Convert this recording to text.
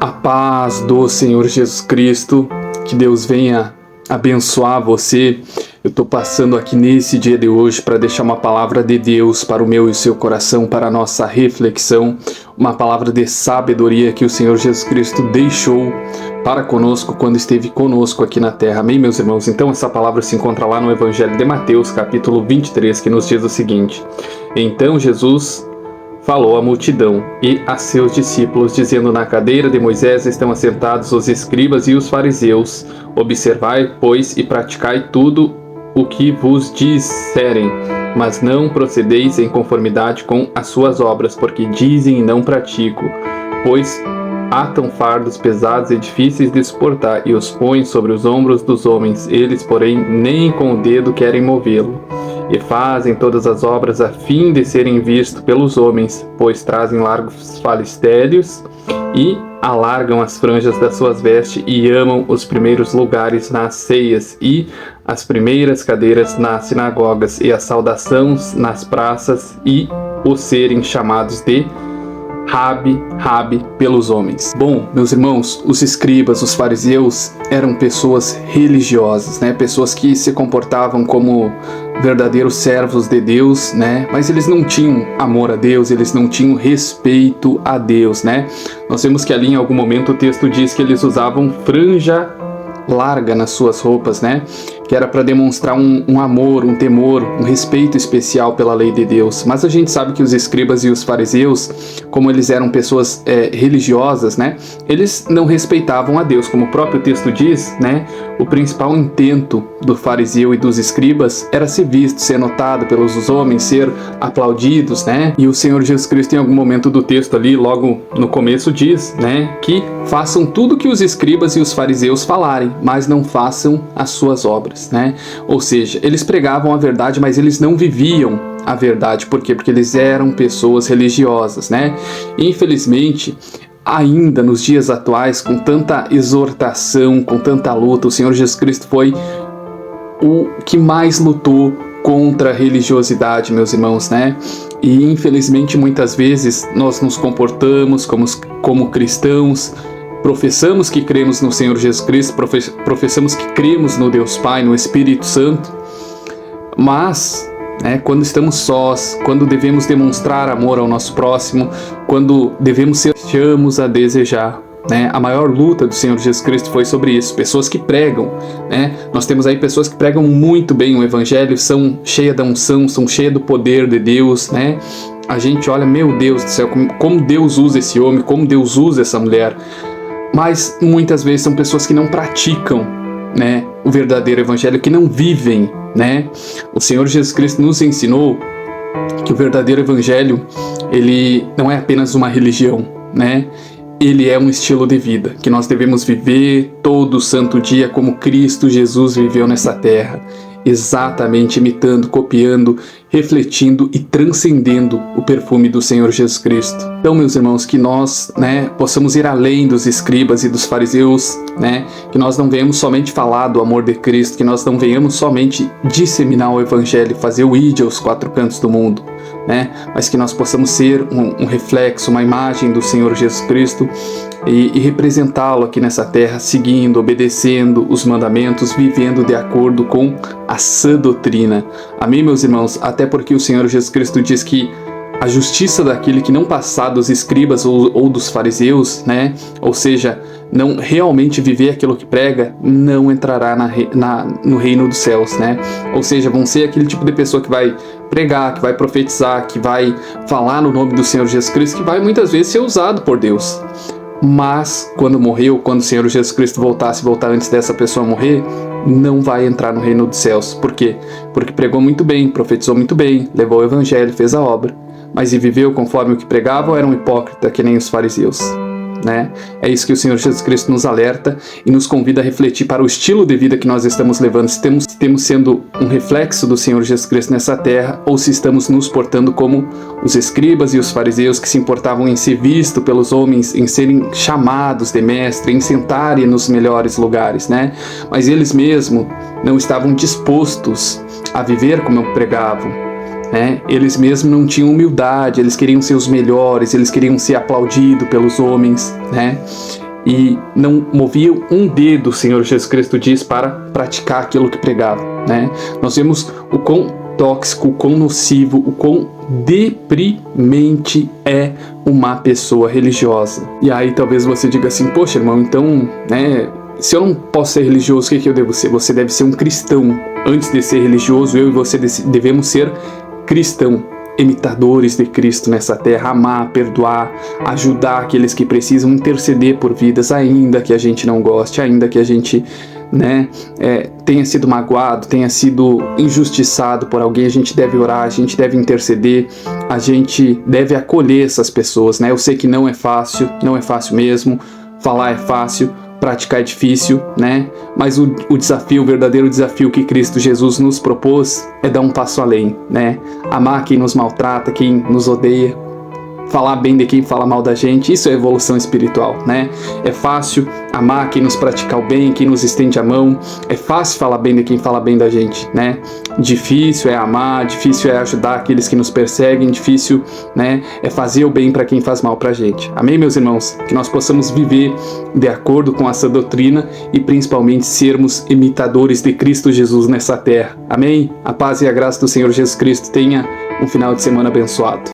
A paz do Senhor Jesus Cristo, que Deus venha abençoar você. Eu estou passando aqui nesse dia de hoje para deixar uma palavra de Deus para o meu e o seu coração, para a nossa reflexão, uma palavra de sabedoria que o Senhor Jesus Cristo deixou para conosco quando esteve conosco aqui na terra. Amém, meus irmãos? Então essa palavra se encontra lá no Evangelho de Mateus, capítulo 23, que nos diz o seguinte: Então Jesus falou à multidão e a seus discípulos, dizendo: Na cadeira de Moisés estão assentados os escribas e os fariseus. Observai, pois, e praticai tudo o que vos disserem, mas não procedeis em conformidade com as suas obras, porque dizem e não praticam. Pois atam fardos pesados e difíceis de suportar, e os põem sobre os ombros dos homens. Eles, porém, nem com o dedo querem movê-lo. E fazem todas as obras a fim de serem vistos pelos homens, pois trazem largos falistérios e alargam as franjas das suas vestes e amam os primeiros lugares nas ceias e as primeiras cadeiras nas sinagogas e as saudações nas praças e os serem chamados de Rabi, Rabi pelos homens. Bom, meus irmãos, os escribas, os fariseus eram pessoas religiosas, né? Pessoas que se comportavam como verdadeiros servos de Deus, né? Mas eles não tinham amor a Deus, eles não tinham respeito a Deus, né? Nós vemos que ali em algum momento o texto diz que eles usavam franja larga nas suas roupas, né? Que era para demonstrar um amor, um temor, um respeito especial pela lei de Deus. Mas a gente sabe que os escribas e os fariseus, como eles eram pessoas religiosas, né? Eles não respeitavam a Deus, como o próprio texto diz, né? O principal intento do fariseu e dos escribas era ser visto, ser notado pelos homens, ser aplaudidos, né? E o Senhor Jesus Cristo, em algum momento do texto ali, logo no começo, diz, né? Que façam tudo que os escribas e os fariseus falarem, mas não façam as suas obras, né? Ou seja, eles pregavam a verdade, mas eles não viviam a verdade. Por quê? Porque eles eram pessoas religiosas, né? E, infelizmente, ainda nos dias atuais, com tanta exortação, com tanta luta, o Senhor Jesus Cristo foi o que mais lutou contra a religiosidade, meus irmãos, né? E, infelizmente, muitas vezes nós nos comportamos como cristãos, professamos que cremos no Senhor Jesus Cristo, professamos que cremos no Deus Pai, no Espírito Santo, mas quando estamos sós, quando devemos demonstrar amor ao nosso próximo, quando devemos ser chamos a desejar, né? A maior luta do Senhor Jesus Cristo foi sobre isso. Pessoas que pregam, né? Nós temos aí pessoas que pregam muito bem o Evangelho, são cheias da unção, são cheias do poder de Deus, né? A gente olha, meu Deus do céu, como Deus usa esse homem, como Deus usa essa mulher. Mas muitas vezes são pessoas que não praticam, né, o verdadeiro evangelho, que não vivem, né? O Senhor Jesus Cristo nos ensinou que o verdadeiro evangelho, ele não é apenas uma religião, né? Ele é um estilo de vida que nós devemos viver todo santo dia como Cristo Jesus viveu nessa terra, exatamente imitando, copiando, refletindo e transcendendo o perfume do Senhor Jesus Cristo. Então, meus irmãos, que nós, possamos ir além dos escribas e dos fariseus, que nós não venhamos somente falar do amor de Cristo, que nós não venhamos somente disseminar o Evangelho, fazer o ide aos quatro cantos do mundo, mas que nós possamos ser um reflexo, uma imagem do Senhor Jesus Cristo e representá-lo aqui nessa terra, seguindo, obedecendo os mandamentos, vivendo de acordo com a sã doutrina. Amém, meus irmãos? Até porque o Senhor Jesus Cristo diz que a justiça daquele que não passar dos escribas ou dos fariseus, ou seja, não realmente viver aquilo que prega, não entrará no reino dos céus, Ou seja, vão ser aquele tipo de pessoa que vai pregar, que vai profetizar, que vai falar no nome do Senhor Jesus Cristo, que vai muitas vezes ser usado por Deus. Mas quando quando o Senhor Jesus Cristo voltar antes dessa pessoa morrer, não vai entrar no reino dos céus. Por quê? Porque pregou muito bem, profetizou muito bem, levou o evangelho, fez a obra, mas viveu conforme o que pregava ou era um hipócrita que nem os fariseus? É isso que o Senhor Jesus Cristo nos alerta e nos convida a refletir para o estilo de vida que nós estamos levando, se estamos sendo um reflexo do Senhor Jesus Cristo nessa terra, ou se estamos nos portando como os escribas e os fariseus, que se importavam em ser visto pelos homens, em serem chamados de mestre, em sentarem nos melhores lugares, Mas eles mesmos não estavam dispostos a viver como pregavam, Eles mesmos não tinham humildade, eles queriam ser os melhores, eles queriam ser aplaudidos pelos homens, e não moviam um dedo, o Senhor Jesus Cristo diz, para praticar aquilo que pregava, né? Nós vemos o quão tóxico, o quão nocivo, o quão deprimente é uma pessoa religiosa. E aí talvez você diga assim, poxa, irmão, então, né, se eu não posso ser religioso, o que eu devo ser? Você deve ser um cristão. Antes de ser religioso, eu e você devemos ser cristão, imitadores de Cristo nessa terra, amar, perdoar, ajudar aqueles que precisam, interceder por vidas, ainda que a gente não goste, ainda que a gente, né, tenha sido magoado, tenha sido injustiçado por alguém, a gente deve orar, a gente deve interceder, a gente deve acolher essas pessoas, né? Eu sei que não é fácil mesmo, falar é fácil, praticar é difícil, né? Mas o desafio, o verdadeiro desafio que Cristo Jesus nos propôs é dar um passo além, né? Amar quem nos maltrata, quem nos odeia, falar bem de quem fala mal da gente, isso é evolução espiritual, né? É fácil amar quem nos pratica o bem, quem nos estende a mão, é fácil falar bem de quem fala bem da gente, né? Difícil é amar, difícil é ajudar aqueles que nos perseguem, difícil, né, é fazer o bem para quem faz mal pra gente. Amém, meus irmãos? Que nós possamos viver de acordo com essa doutrina e principalmente sermos imitadores de Cristo Jesus nessa terra. Amém? A paz e a graça do Senhor Jesus Cristo tenha um final de semana abençoado.